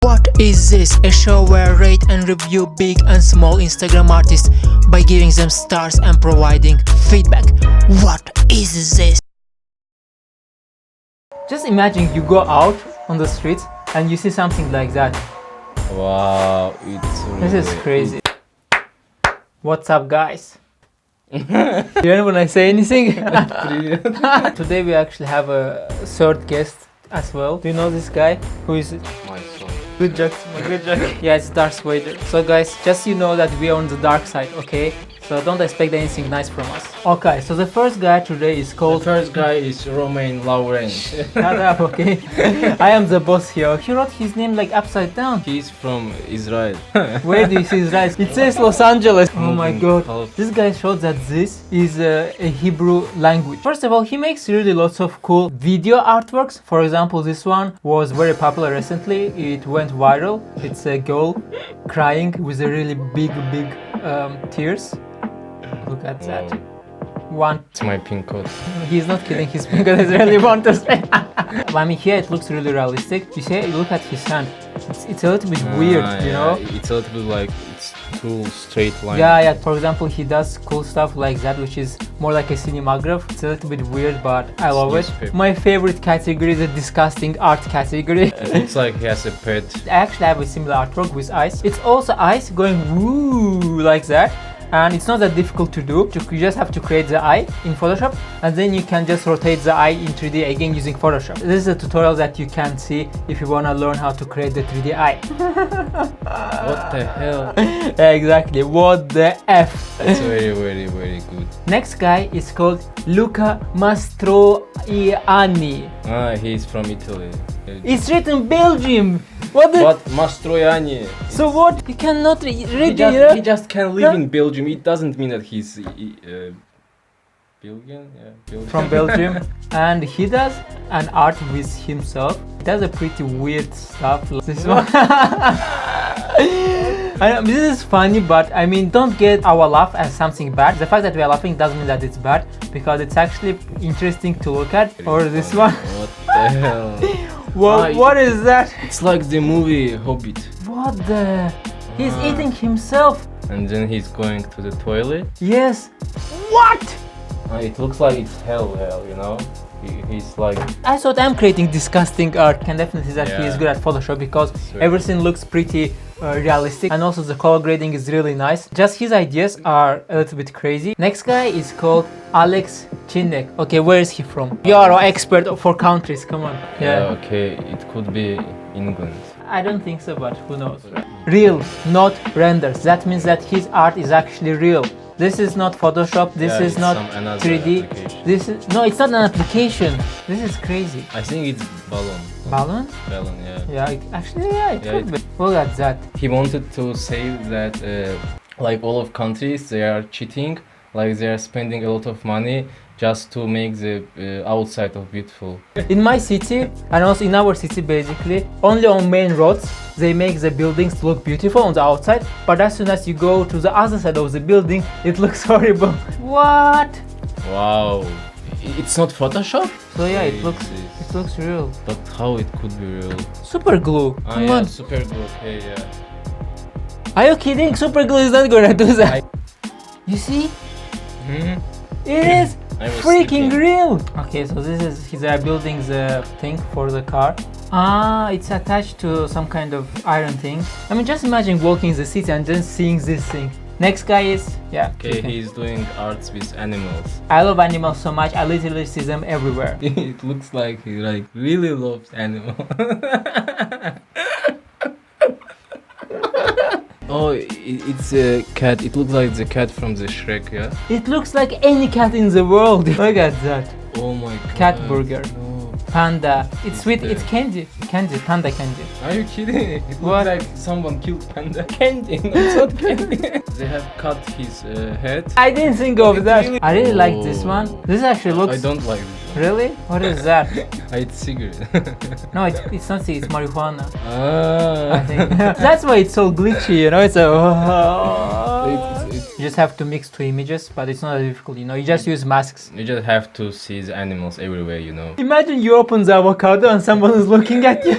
What is this? A show where I rate and review big and small Instagram artists by giving them stars and providing feedback. What is this? Just imagine you go out on the streets and you see something like that. Wow, it's really, This is crazy. What's up, guys? You know when I say anything? Today we actually have a third guest as well. Do you know this guy? Who is it? My son. Good joke. Good joke. Yeah, it's Darth Vader. So guys, just you know that we are on the dark side, okay? So don't expect anything nice from us. Okay, so the first guy today is called... The first guy is Romain Lauren. Shut up, okay? I am the boss here. He wrote his name like upside down. He's from Israel. Where do you see Israel? It says Los Angeles. Oh my god. Half. This guy showed that this is a Hebrew language. First of all, he makes really lots of cool video artworks. For example, this one was very popular recently. It went viral. It's a girl crying with a really big tears. Look at that. One. It's my pin code. He's not kidding, his finger is really want to say. I mean, here it looks really realistic. You see, look at his hand. It's a little bit weird, you know? It's a little bit like it's too straight line. Yeah. For example, he does cool stuff like that, which is more like a cinematograph. It's a little bit weird, but I love it. My favorite category is a disgusting art category. It looks like he has a pet. I actually have a similar artwork with eyes. It's also eyes going woo like that. And it's not that difficult to do. You just have to create the eye in Photoshop and then you can just rotate the eye in 3D again using Photoshop. This is a tutorial that you can see if you want to learn how to create the 3D eye. What the hell? Exactly, what the F. That's very good. Next guy is called Luca Mastroianni. He's from Italy. It's written Belgium. What the? But Mastroianni. So what? You cannot read He just can live in Belgium. It doesn't mean that he's Belgian. Yeah, Belgian. From Belgium. And he does an art with himself. He does a pretty weird stuff like this one. I know, this is funny, but I mean, don't get our laugh as something bad. The fact that we are laughing doesn't mean that it's bad, because it's actually interesting to look at. Or this one. What the hell? Well, what is that? It's like the movie Hobbit. What the? He's eating himself. And then he's going to the toilet. Yes. What? It looks like it's hell, you know? He's like... I thought I'm creating disgusting art. Can definitely see that he is good at Photoshop because everything looks pretty realistic, and also the color grading is really nice. Just his ideas are a little bit crazy. Next guy is called Alex Chinek. Okay, where is he from? You are an expert for countries, come on. Yeah, okay, it could be England. I don't think so, but who knows. Real, not renders. That means that his art is actually real. This is not Photoshop, this is not 3D. This is it's not an application. This is crazy. I think it's balloon. Balloon? Balloon, yeah. Yeah, it could be. Look at that. He wanted to say that like all of countries, they are cheating, like they are spending a lot of money just to make the outside of beautiful. In my city, and also in our city basically, only on main roads, they make the buildings look beautiful on the outside, but as soon as you go to the other side of the building, it looks horrible. What? Wow. It's not Photoshop? So yeah, it looks real. But how it could be real? Super glue. Come on. Super glue. Okay, yeah. Are you kidding? Super glue is not gonna do that. You see? It is freaking real. Okay, so this is he's building the thing for the car. It's attached to some kind of iron thing. I mean, just imagine walking the city and then seeing this thing. Next guy is Okay, he's doing arts with animals. I love animals so much. I literally see them everywhere. It looks like he really loves animals. Oh, it's a cat. It looks like the cat from the Shrek, yeah? It looks like any cat in the world. Look at that. Oh my god. Cat burger. No. Panda. It's sweet. It's candy. Panda candy. Are you kidding? It looks like someone killed panda. Candy, not candy. They have cut his head. I didn't think of that. I really like this one. This actually looks... I don't like this one. Really? What is that? It's cigarette. No, it's not cigarette, it's marijuana. I think. That's why it's so glitchy, you know? It's a... You just have to mix two images, but it's not that difficult, you know? You just use masks. You just have to see the animals everywhere, you know? Imagine you open the avocado and someone is looking at you.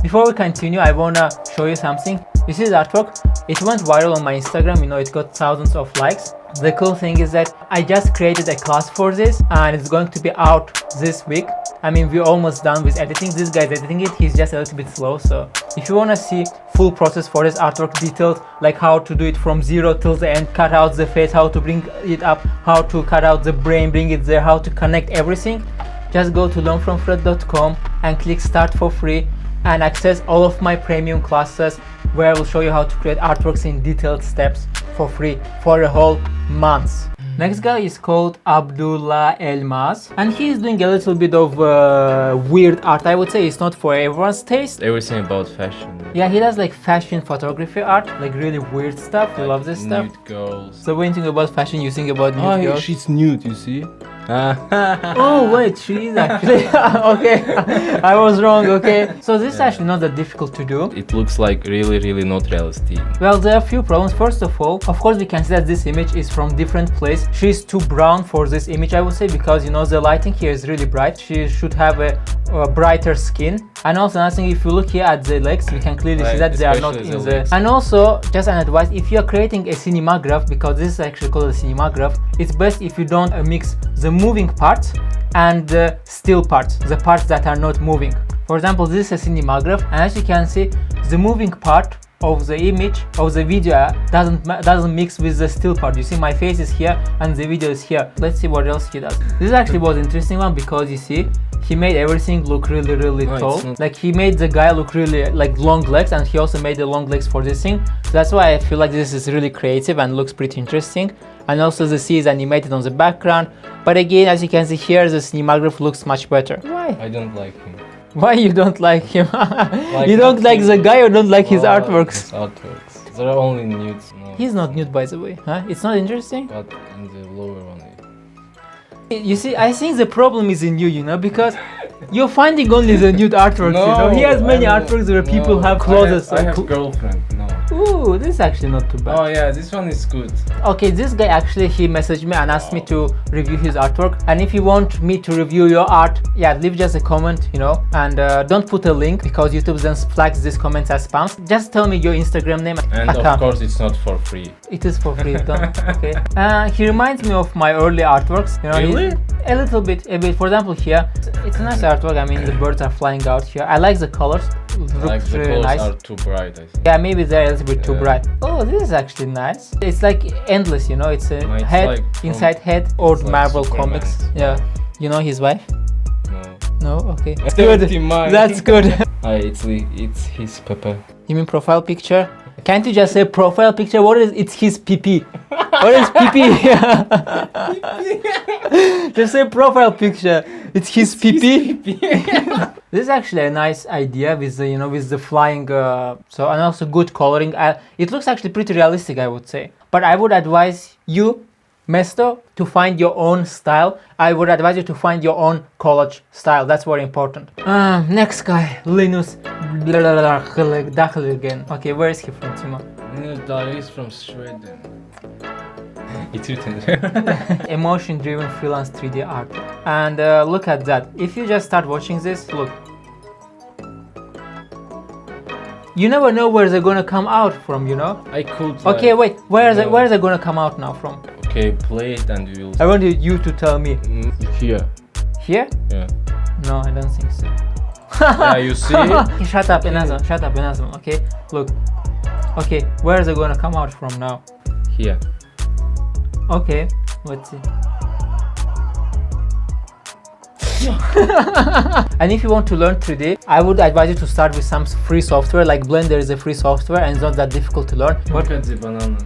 Before we continue, I wanna show you something. This is artwork. It went viral on my Instagram, you know, it got thousands of likes. The cool thing is that I just created a class for this and it's going to be out this week. I mean, we're almost done with editing. This guy's editing it, he's just a little bit slow. So if you wanna see full process for this artwork, details like how to do it from zero till the end, cut out the face, how to bring it up, how to cut out the brain, bring it there, how to connect everything, just go to learnfromfred.com and click start for free and access all of my premium classes where I will show you how to create artworks in detailed steps for free for a whole month. Next guy is called Abdullah Elmas and he is doing a little bit of weird art. I would say it's not for everyone's taste. Everything about fashion. Yeah, he does like fashion photography art, like really weird stuff. You love this stuff? Nude girls. So when you think about fashion, you think about nude girls? She's nude, you see? Oh wait, she is actually. Okay, I was wrong. Okay, so this is actually not that difficult to do. It looks like really not realistic. Well, there are a few problems. First of all, of course, we can see that this image is from different place. She's too brown for this image, I would say, because you know the lighting here is really bright. She should have a brighter skin. And also another thing, if you look here at the legs, you can clearly see that they are not in the legs. And also, just an advice, if you are creating a cinemagraph, because this is actually called a cinemagraph, it's best if you don't mix the moving parts and the still parts, the parts that are not moving. For example, this is a cinemagraph, and as you can see, the moving part of the image of the video doesn't mix with the still part. You see my face is here and the video is here. Let's see what else he does. This actually was an interesting one because you see he made everything look really tall. Like he made the guy look really like long legs, and he also made the long legs for this thing. So that's why I feel like this is really creative and looks pretty interesting. And also the sea is animated on the background. But again, as you can see here, the cinematograph looks much better. Why? I don't like him. Why you don't like him? Like you don't like the guy or don't like his artworks? His artworks. There are only nudes. No. He's not nude, by the way. Huh? It's not interesting? But in the lower one. You see, I think the problem is in you, you know, because you're finding only the nude artworks, No, you know. He has many artworks where people have clothes. I have girlfriend, no. Ooh, this is actually not too bad. Oh yeah, this one is good. Okay, this guy actually, he messaged me and asked me to review his artwork. And if you want me to review your art, yeah, leave just a comment, you know, and don't put a link because YouTube then flags these comments as spam. Just tell me your Instagram name and account. Of course it's not for free. It is for free, don't. Okay. He reminds me of my early artworks, you know. Really? A little bit. For example, here it's a nice artwork. I mean, the birds are flying out here. I like the colors. Like the really colors nice. are too bright, I think. Yeah, maybe they're a little bit too bright. Oh, this is actually nice. It's like endless, you know. It's a head like inside head or Marvel like comics. Yeah. You know his wife? No. No. Okay. That's Good. mine. That's good. It's his Pepe. You mean profile picture? Can't you just say profile picture? What is it's his PP? What is PP? Just say profile picture. It's his PP. This is actually a nice idea with the, you know, with the flying. So and also good coloring. It looks actually pretty realistic, I would say. But I would advise you, Mesto, to find your own style. I would advise you to find your own collage style. That's very important. Next guy, Linus again. Okay, where is he from, Timo? He's from Sweden. It's written. Emotion-driven freelance 3D art. And look at that. If you just start watching this, look. You never know where they're gonna come out from, you know? I could. Okay, wait. Where are they gonna come out now from? Okay, play it and we will. I want you to tell me. Here. Here? Yeah. No, I don't think so. Yeah, you see? Okay, shut up, Enazam. Shut up, Enazam. Okay, look. Okay, where is it gonna come out from now? Here. Okay, let's see. And if you want to learn 3D, I would advise you to start with some free software. Like Blender is a free software and it's not that difficult to learn. Look at the bananas.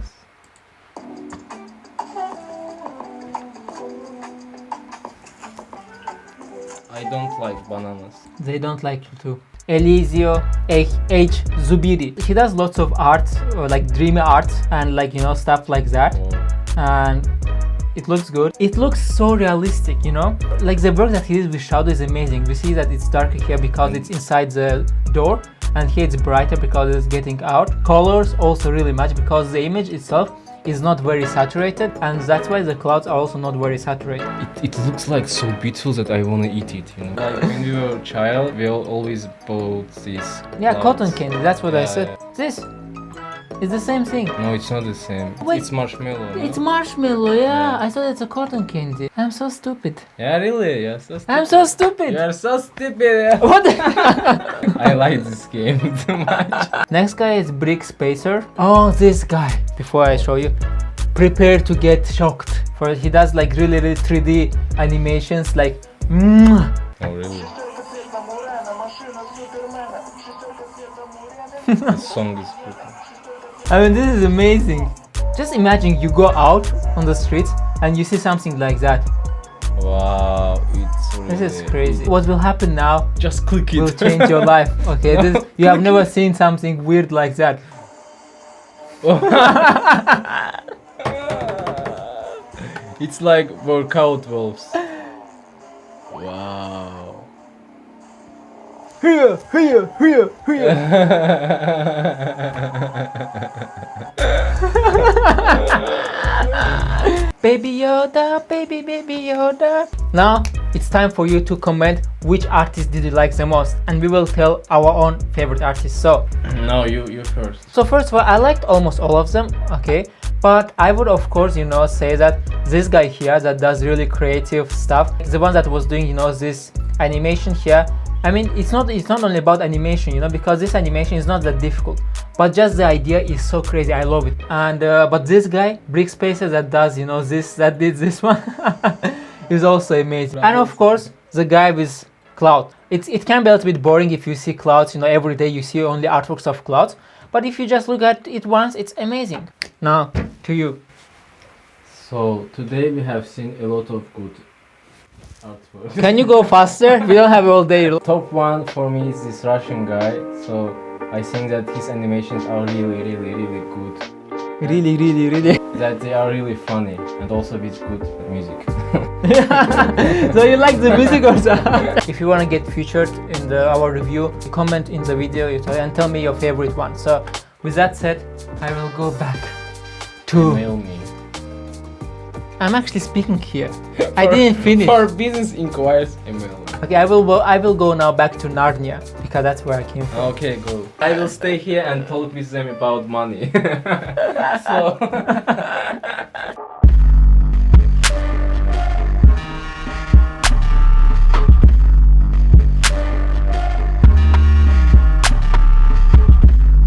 I don't like bananas. They don't like you too. Eliseo H. Zubiri. He does lots of art, like dreamy art and like, you know, stuff like that. And it looks good. It looks so realistic, you know? Like the work that he did with shadow is amazing. We see that it's darker here because it's inside the door, and here it's brighter because it's getting out. Colors also really match because the image itself is not very saturated, and that's why the clouds are also not very saturated. It looks like so beautiful that I wanna eat it, you know. Like when we were a child, we always bought this. Yeah, clouds. cotton candy, that's what I Yeah, said. yeah. This is the same thing. No, it's not the same. Wait. It's marshmallow. No? It's marshmallow, yeah. Yeah. I thought it's a cotton candy. I'm so stupid. Yeah, really? You're so stupid. I'm so stupid. You're so stupid. What? I like this game too much. Next guy is Brick Spacer. Oh, this guy. Before I show you, prepare to get shocked. For he does like really 3D animations, like. Oh, really? This song is good. I mean, this is amazing. Just imagine you go out on the streets and you see something like that. Wow, it's really... This is crazy. What will happen now Just click it. will change your life. Okay, you have never seen something weird like that. It's like workout wolves. Wow. Here. Baby Yoda, baby Yoda. Now it's time for you to comment which artist did you like the most, and we will tell our own favorite artists. So No, you first. So first of all, I liked almost all of them, okay? But I would of course, say that this guy here that does really creative stuff, the one that was doing, this animation here. I mean, it's not only about animation, because this animation is not that difficult, but just the idea is so crazy. I love it. And but this guy, Brick Spacer, that does, that did this one, is also amazing. And of course, the guy with cloud. It can be a little bit boring if you see clouds, every day you see only artworks of clouds. But if you just look at it once, it's amazing. Now, to you. So today we have seen a lot of good artwork. Can you go faster? We don't have all day. Top one for me is this Russian guy. So I think that his animations are really good. Really. That they are really funny and also with good music. So you like the music or something? If you want to get featured in our review, comment in the video and tell me your favorite one. So with that said, I will go back to... Email me. I'm actually speaking here. I didn't finish. For business inquiries, email me. Okay, I will go now back to Narnia because that's where I came from. Okay, go. I will stay here and talk with them about money. So